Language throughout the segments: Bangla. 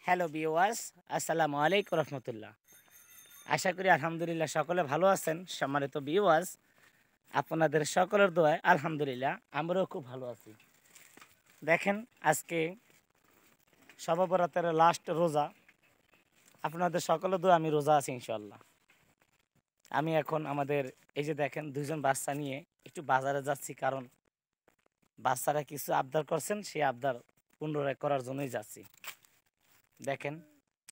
হ্যালো ভিউয়ার্স, আসসালামু আলাইকুম রহমতুল্লাহ। আশা করি আলহামদুলিল্লাহ সকলে ভালো আছেন। সম্মানিত ভিউয়ার্স, আপনাদের সকলের দোয়ায় আলহামদুলিল্লাহ আমরাও খুব ভালো আছি। দেখেন, আজকে শবে বরাতের লাস্ট রোজা। আপনাদের সকলের দোয়া আমি রোজা আছি ইনশাল্লাহ। আমি এখন আমাদের এই যে দেখেন দুইজন বাচ্চা নিয়ে একটু বাজারে যাচ্ছি, কারণ বাচ্চারা কিছু আবদার করছেন, সেই আবদার পুনরায় করার জন্যই যাচ্ছি। দেখেন,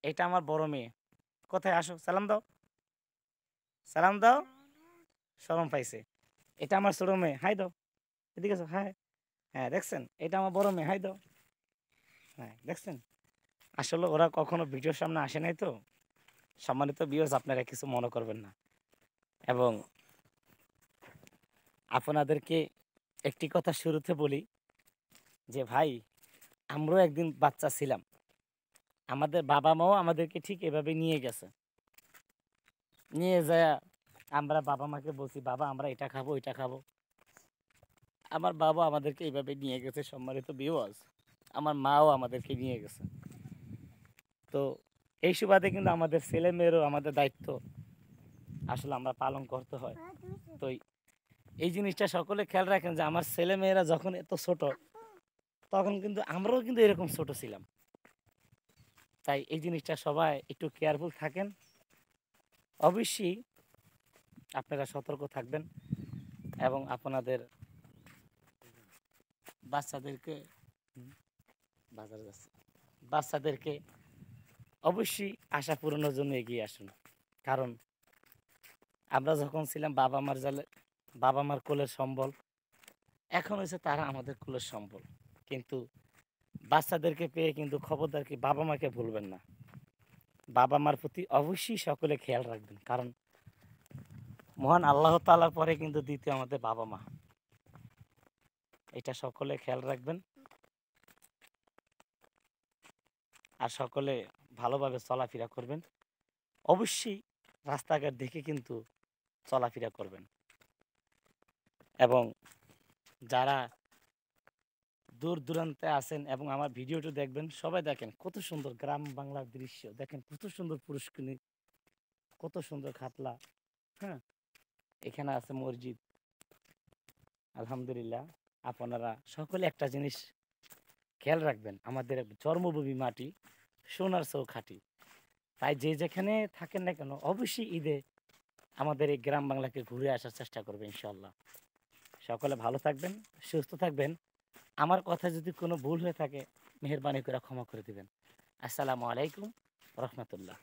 এটা আমার বড় মেয়ে। কোথায় আসো, সালাম দাও, সালাম দাও। শরম পাইছে। এটা আমার ছোট মেয়ে, হাই দাও। এদিকে আসো, হাই। হ্যাঁ, দেখছেন, এটা আমার বড় মেয়ে, হাই দাও। হ্যাঁ, দেখছেন। আসলে ওরা কখনো ভিডিওর সামনে আসে নাই, তো সম্মানিত ভিউয়ার্স আপনারা কিছু মনে করবেন না। এবং আপনাদেরকে একটি কথা শুরুতে বলি যে ভাই, আমরাও একদিন বাচ্চা ছিলাম। আমাদের বাবা মাও আমাদেরকে ঠিক এভাবে নিয়ে গেছে। নিয়ে যায় আমরা বাবা মাকে বলছি, বাবা আমরা এটা খাবো এটা খাবো। আমার বাবা আমাদেরকে এইভাবে নিয়ে গেছে। সম্মানিত ভিউয়ার্স, আমার মাও আমাদেরকে নিয়ে গেছে। তো এই সুবাদে কিন্তু আমাদের ছেলে মেয়েরও আমাদের দায়িত্ব আসলে আমরা পালন করতে হয়। তো এই জিনিসটা সকলে খেয়াল রাখেন যে আমার ছেলে মেয়েরা যখন এত ছোট, তখন কিন্তু আমরাও কিন্তু এরকম ছোট ছিলাম। তাই এই জিনিসটা সবাই একটু কেয়ারফুল থাকেন। অবশ্যই আপনারা সতর্ক থাকবেন এবং আপনাদের বাচ্চাদেরকে বাজারে যাচ্ছে, বাচ্চাদেরকে অবশ্যই আশা পূরণের জন্য এগিয়ে আসুন। কারণ আমরা যখন ছিলাম বাবা মার কোলের সম্বল, এখন হয়েছে তারা আমাদের কোলের সম্বল। কিন্তু বাচ্চাদেরকে পেয়ে কিন্তু খবরদার কি বাবা মাকে ভুলবেন না। বাবা মার প্রতি অবশ্যই সকলে খেয়াল রাখবেন, কারণ মহান আল্লাহ তাআলার পরে কিন্তু দ্বিতীয় আমাদের বাবা মা। এটা সকলে খেয়াল রাখবেন। আর সকলে ভালোভাবে চলাফেরা করবেন। অবশ্যই রাস্তাঘাট দেখে কিন্তু চলাফেরা করবেন। এবং যারা দূর দূরান্তে আছেন এবং আমার ভিডিওটি দেখবেন, সবাই দেখেন কত সুন্দর গ্রাম বাংলার দৃশ্য। দেখেন কত সুন্দর পুরস্কৃতি, কত সুন্দর খাতলা। হ্যাঁ, এখানে আছে মসজিদ। আলহামদুলিল্লাহ। আপনারা সকলে একটা জিনিস খেয়াল রাখবেন, আমাদের জন্মভূমি মাটি সোনার চৌখাটি। তাই যে যেখানে থাকেন না কেন, অবশ্যই ঈদে আমাদের এই গ্রাম বাংলাকে ঘুরে আসার চেষ্টা করবে ইনশাল্লাহ। সকলে ভালো থাকবেন, সুস্থ থাকবেন। আমার কথা যদি কোনো ভুল হয়ে থাকে, মেহেরবানি করে ক্ষমা করে দিবেন। আসসালামু আলাইকুম রহমতুল্লাহ।